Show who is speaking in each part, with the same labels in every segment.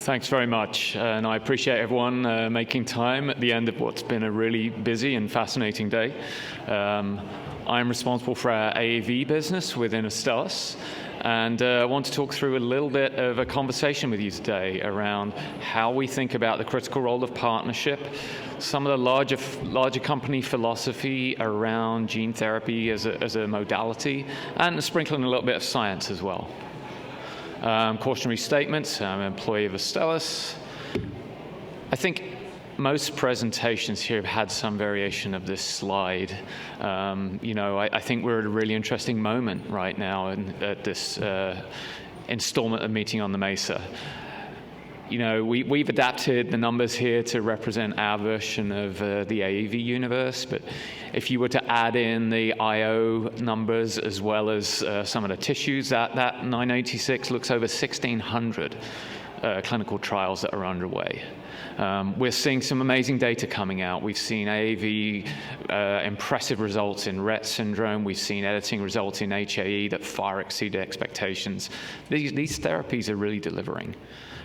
Speaker 1: Thanks very much, and I appreciate everyone making time at the end of what's been a really busy and fascinating day. I'm responsible for our AAV business within Astellas, and I want to talk through a little bit of a conversation with you today around how we think about the critical role of partnership, some of the larger company philosophy around gene therapy as a modality, and sprinkling a little bit of science as well. Cautionary statements. I'm an employee of Astellas. I think most presentations here have had some variation of this slide. I think we're at a really interesting moment right now at this installment of Meeting on the Mesa. We've adapted the numbers here to represent our version of the AAV universe, but if you were to add in the IO numbers as well as some of the tissues, that 986 looks over 1,600 clinical trials that are underway. We're seeing some amazing data coming out. We've seen AAV impressive results in Rett syndrome. We've seen editing results in HAE that far exceed expectations. These therapies are really delivering.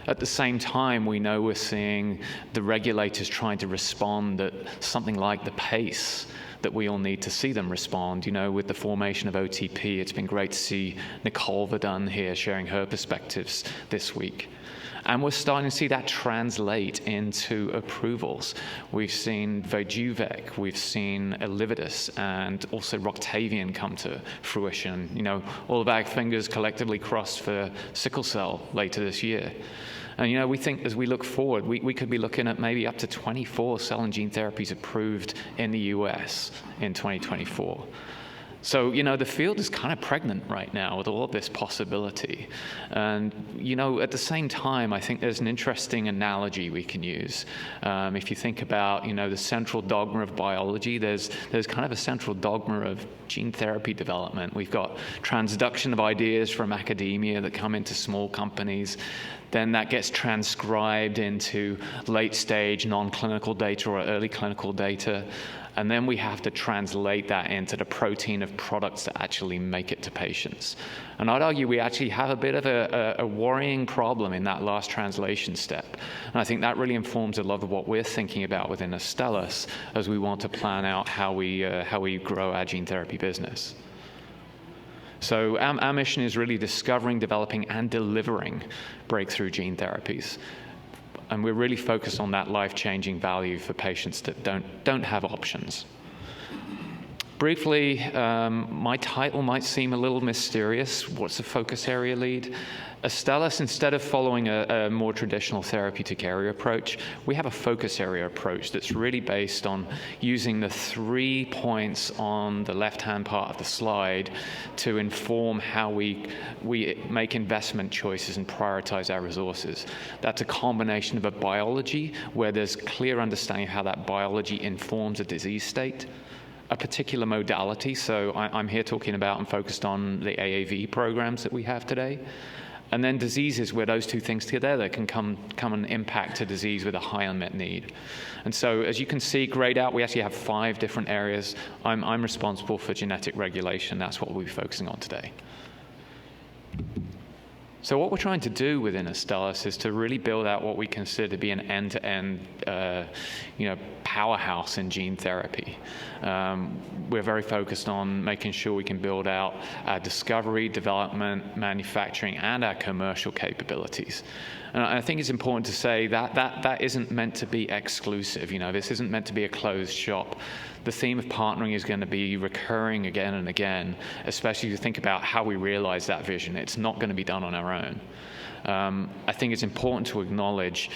Speaker 1: At the same time, we know we're seeing the regulators trying to respond at something like the pace that we all need to see them respond. With the formation of OTP, it's been great to see Nicole Verdun here sharing her perspectives this week. And we're starting to see that translate into approvals. We've seen Vyjuvek, we've seen Elevidys, and also Roctavian come to fruition. All of our fingers collectively crossed for sickle cell later this year. And we think as we look forward, we could be looking at maybe up to 24 cell and gene therapies approved in the US in 2024. So, the field is kind of pregnant right now with all of this possibility. And, at the same time, I think there's an interesting analogy we can use. If you think about, the central dogma of biology, there's kind of a central dogma of gene therapy development. We've got transduction of ideas from academia that come into small companies. Then that gets transcribed into late-stage non-clinical data or early clinical data. And then we have to translate that into the protein of products that actually make it to patients. And I'd argue we actually have a bit of a worrying problem in that last translation step. And I think that really informs a lot of what we're thinking about within Astellas as we want to plan out how we grow our gene therapy business. So our mission is really discovering, developing, and delivering breakthrough gene therapies. And we're really focused on that life-changing value for patients that don't have options. Briefly, my title might seem a little mysterious. What's the focus area lead? Astellas, instead of following a more traditional therapeutic area approach, we have a focus area approach that's really based on using the 3 points on the left-hand part of the slide to inform how we make investment choices and prioritize our resources. That's a combination of a biology where there's clear understanding of how that biology informs a disease state, a particular modality. So I'm here talking about and focused on the AAV programs that we have today. And then diseases where those two things together can come and impact a disease with a high unmet need. And so as you can see, grayed out, we actually have 5 different areas. I'm responsible for genetic regulation. That's what we'll be focusing on today. So what we're trying to do within Astellas is to really build out what we consider to be an end-to-end powerhouse in gene therapy. We're very focused on making sure we can build out our discovery, development, manufacturing, and our commercial capabilities. And I think it's important to say that isn't meant to be exclusive. This isn't meant to be a closed shop. The theme of partnering is going to be recurring again and again, especially if you think about how we realize that vision. It's not going to be done on our own. I think it's important to acknowledge,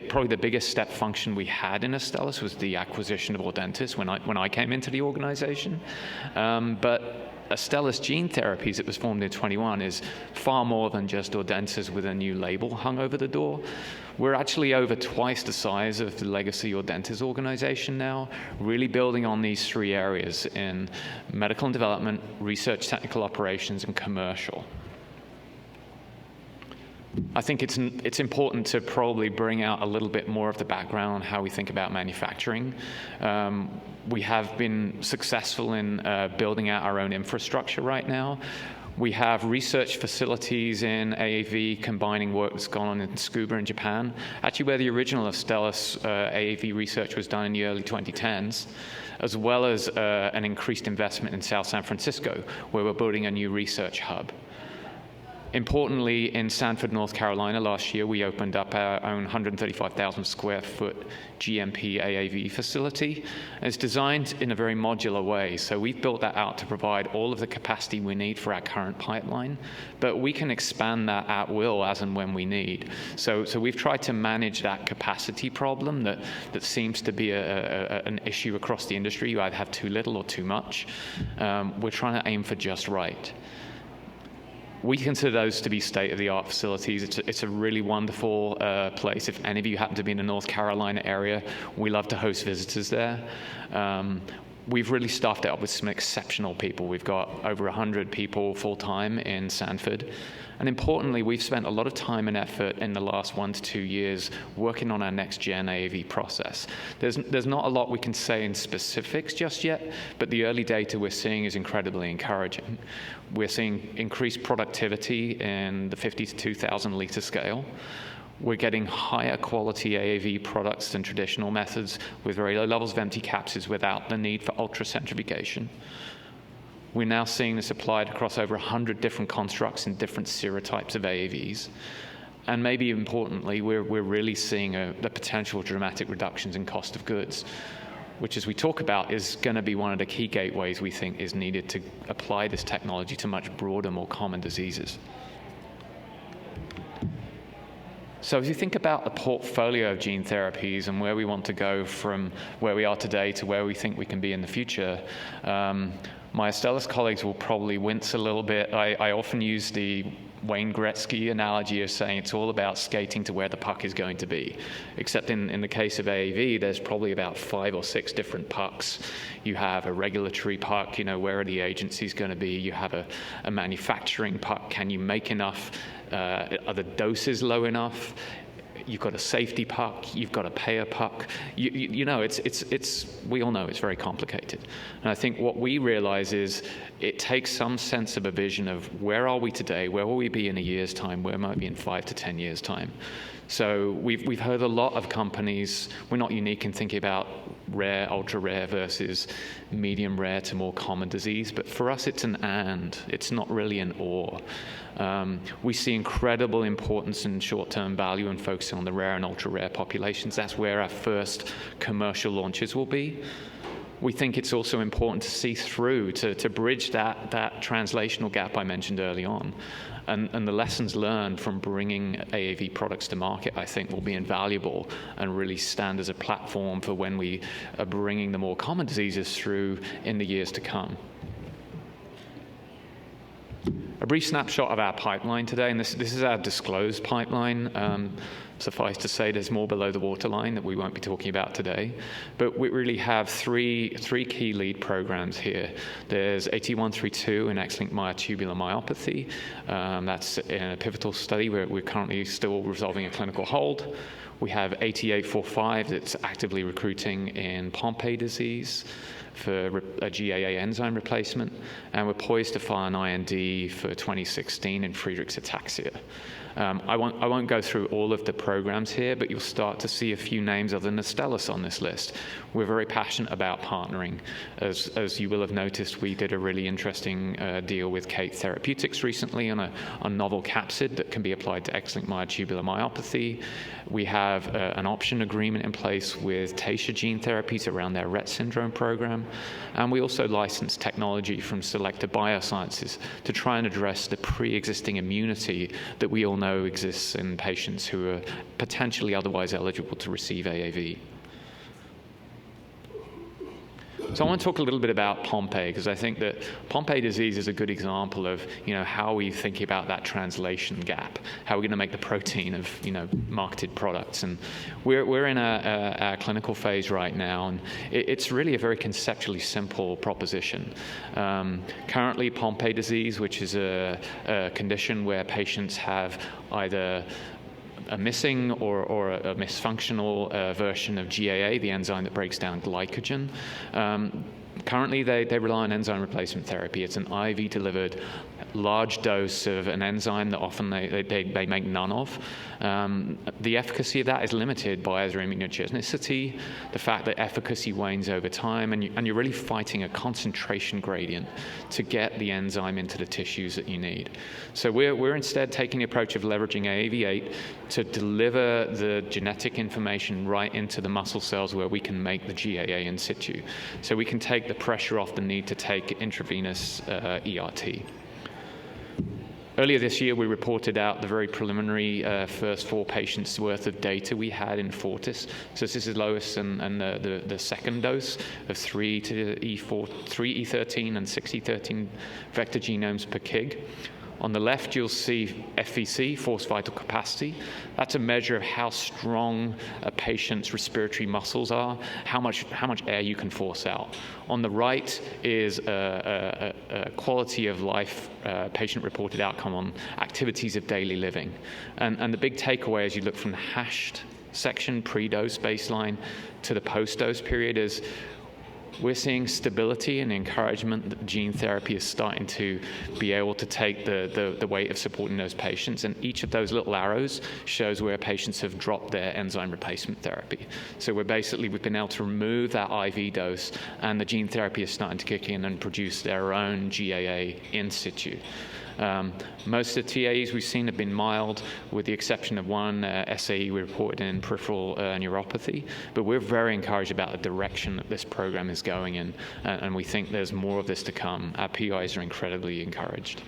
Speaker 1: probably the biggest step function we had in Astellas was the acquisition of Audentes when I came into the organization. But Astellas Gene Therapies, that was formed in 21, is far more than just Audentes with a new label hung over the door. We're actually over twice the size of the legacy Audentes organization now, really building on these 3 areas in medical and development, research, technical operations, and commercial. I think it's important to probably bring out a little bit more of the background on how we think about manufacturing. We have been successful in building out our own infrastructure right now. We have research facilities in AAV combining work that's gone on in Tsukuba in Japan, actually where the original Astellas AAV research was done in the early 2010s, as well as an increased investment in South San Francisco, where we're building a new research hub. Importantly, in Sanford, North Carolina, last year, we opened up our own 135,000 square foot GMP AAV facility. It's designed in a very modular way, so we've built that out to provide all of the capacity we need for our current pipeline, but we can expand that at will as and when we need. So we've tried to manage that capacity problem that seems to be an issue across the industry. You either have too little or too much. We're trying to aim for just right. We consider those to be state-of-the-art facilities. It's a really wonderful place. If any of you happen to be in the North Carolina area, we love to host visitors there. We've really staffed it up with some exceptional people. We've got over 100 people full-time in Sanford. And importantly, we've spent a lot of time and effort in the last 1 to 2 years working on our next-gen AAV process. There's not a lot we can say in specifics just yet, but the early data we're seeing is incredibly encouraging. We're seeing increased productivity in the 50 to 2,000 liter scale. We're getting higher quality AAV products than traditional methods with very low levels of empty capsids without the need for ultracentrifugation. We're now seeing this applied across over 100 different constructs in different serotypes of AAVs. And maybe importantly, we're really seeing the potential dramatic reductions in cost of goods, which, as we talk about, is going to be one of the key gateways we think is needed to apply this technology to much broader, more common diseases. So as you think about the portfolio of gene therapies and where we want to go from where we are today to where we think we can be in the future, my Astellas colleagues will probably wince a little bit. I often use the Wayne Gretzky analogy of saying it's all about skating to where the puck is going to be. Except in the case of AAV, there's probably about 5 or 6 different pucks. You have a regulatory puck, where are the agencies going to be? You have a manufacturing puck. Can you make enough? Are the doses low enough? You've got a safety puck, you've got a payer puck. We all know it's very complicated. And I think what we realize is it takes some sense of a vision of where are we today, where will we be in a year's time, where might we be in 5 to 10 years' time. So we've heard a lot of companies, we're not unique in thinking about rare, ultra rare versus medium rare to more common disease, but for us it's an and, it's not really an or. We see incredible importance in short-term value and focusing on the rare and ultra-rare populations. That's where our first commercial launches will be. We think it's also important to see through, to bridge that translational gap I mentioned early on. And the lessons learned from bringing AAV products to market, I think, will be invaluable and really stand as a platform for when we are bringing the more common diseases through in the years to come. A brief snapshot of our pipeline today, and this is our disclosed pipeline. Suffice to say, there's more below the waterline that we won't be talking about today. But we really have three key lead programs here. There's AT132 in X-linked myotubular myopathy. That's in a pivotal study where we're currently still resolving a clinical hold. We have AT845 that's actively recruiting in Pompe disease for a GAA enzyme replacement, and we're poised to file an IND for 2016 in Friedreich's ataxia. I won't go through all of the programs here, but you'll start to see a few names other than Astellas on this list. We're very passionate about partnering. As you will have noticed, we did a really interesting deal with Kate Therapeutics recently on a novel capsid that can be applied to X-linked myotubular myopathy. We have an option agreement in place with Taysha Gene Therapies around their Rett syndrome program. And we also licensed technology from Selecta Biosciences to try and address the pre-existing immunity that we all know exists in patients who are potentially otherwise eligible to receive AAV. So I want to talk a little bit about Pompe, because I think that Pompe disease is a good example of, how we think about that translation gap, how we're going to make the protein of, marketed products. And we're in a clinical phase right now, and it's really a very conceptually simple proposition. Currently, Pompe disease, which is a condition where patients have either a missing or a misfunctional version of GAA, the enzyme that breaks down glycogen. Currently, they rely on enzyme replacement therapy. It's an IV-delivered large dose of an enzyme that often they make none of. The efficacy of that is limited by either immunogenicity, the fact that efficacy wanes over time, and you're really fighting a concentration gradient to get the enzyme into the tissues that you need. So we're instead taking the approach of leveraging AAV8 to deliver the genetic information right into the muscle cells where we can make the GAA in situ. So we can take the pressure off the need to take intravenous ERT. Earlier this year, we reported out the very preliminary first 4 patients' worth of data we had in Fortis. So this is lowest and the second dose of 3 E13 and 6E13 vector genomes per kg. On the left, you'll see FVC, forced vital capacity. That's a measure of how strong a patient's respiratory muscles are, how much air you can force out. On the right is a quality of life patient-reported outcome on activities of daily living. And the big takeaway as you look from the hashed section, pre-dose baseline, to the post-dose period is we're seeing stability and encouragement that gene therapy is starting to be able to take the weight of supporting those patients. And each of those little arrows shows where patients have dropped their enzyme replacement therapy. So we've been able to remove that IV dose, and the gene therapy is starting to kick in and produce their own GAA in situ. Most of the TAEs we've seen have been mild, with the exception of one SAE we reported in peripheral neuropathy. But we're very encouraged about the direction that this program is going in, and we think there's more of this to come. Our PIs are incredibly encouraged.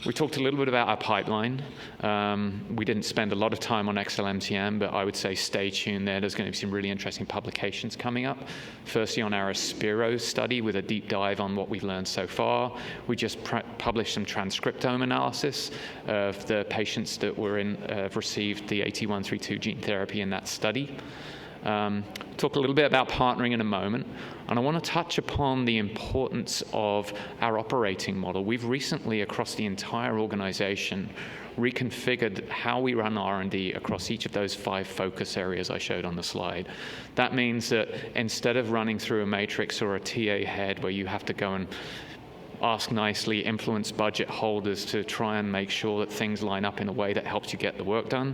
Speaker 1: We talked a little bit about our pipeline. We didn't spend a lot of time on XLMTM, but I would say stay tuned there. There's going to be some really interesting publications coming up. Firstly, on our Aspiro study with a deep dive on what we've learned so far. We just published some transcriptome analysis of the patients that have received the AT132 gene therapy in that study. Talk a little bit about partnering in a moment, and I want to touch upon the importance of our operating model. We've recently, across the entire organization, reconfigured how we run R&D across each of those 5 focus areas I showed on the slide. That means that instead of running through a matrix or a TA head where you have to go and ask nicely, influence budget holders to try and make sure that things line up in a way that helps you get the work done.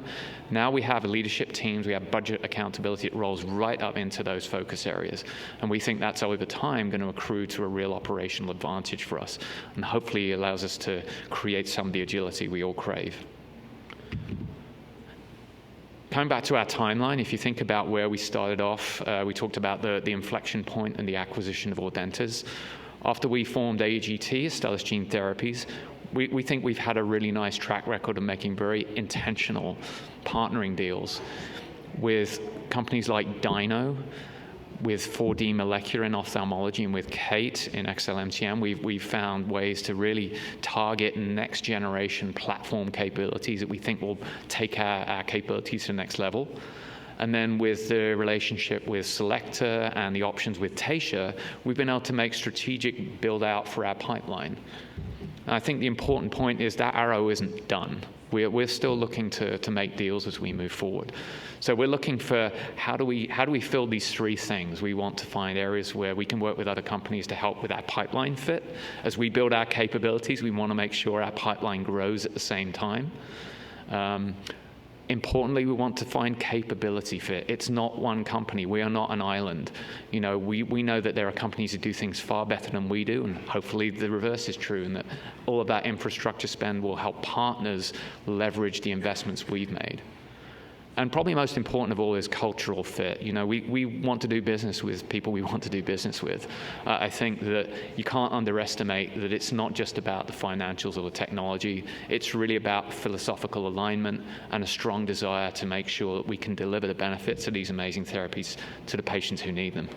Speaker 1: Now we have leadership teams, we have budget accountability. It rolls right up into those focus areas. And we think that's over time going to accrue to a real operational advantage for us, and hopefully allows us to create some of the agility we all crave. Coming back to our timeline, if you think about where we started off, we talked about the inflection point and the acquisition of Audentes. After we formed AGT, Astellas Gene Therapies, we think we've had a really nice track record of making very intentional partnering deals with companies like Dino, with 4D Molecular in ophthalmology, and with Kate in XLMTM. We've found ways to really target next generation platform capabilities that we think will take our capabilities to the next level. And then with the relationship with Selecta and the options with Taysha, we've been able to make strategic build out for our pipeline. And I think the important point is that arrow isn't done. We're still looking to make deals as we move forward. So we're looking for how do we fill these 3 things? We want to find areas where we can work with other companies to help with our pipeline fit. As we build our capabilities, we want to make sure our pipeline grows at the same time. Importantly, we want to find capability fit. It's not one company. We are not an island. We know that there are companies who do things far better than we do, and hopefully the reverse is true, and that all of that infrastructure spend will help partners leverage the investments we've made. And probably most important of all is cultural fit. We want to do business with people we want to do business with. I think that you can't underestimate that it's not just about the financials or the technology. It's really about philosophical alignment and a strong desire to make sure that we can deliver the benefits of these amazing therapies to the patients who need them.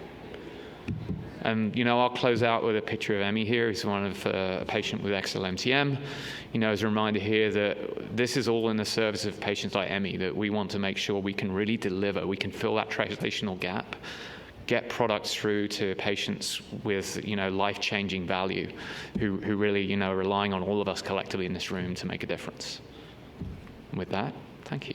Speaker 1: And, I'll close out with a picture of Emmy here, who's a patient with XLMTM. As a reminder here that this is all in the service of patients like Emmy, that we want to make sure we can really deliver, we can fill that translational gap, get products through to patients with, life-changing value, who really, are relying on all of us collectively in this room to make a difference. And with that, thank you.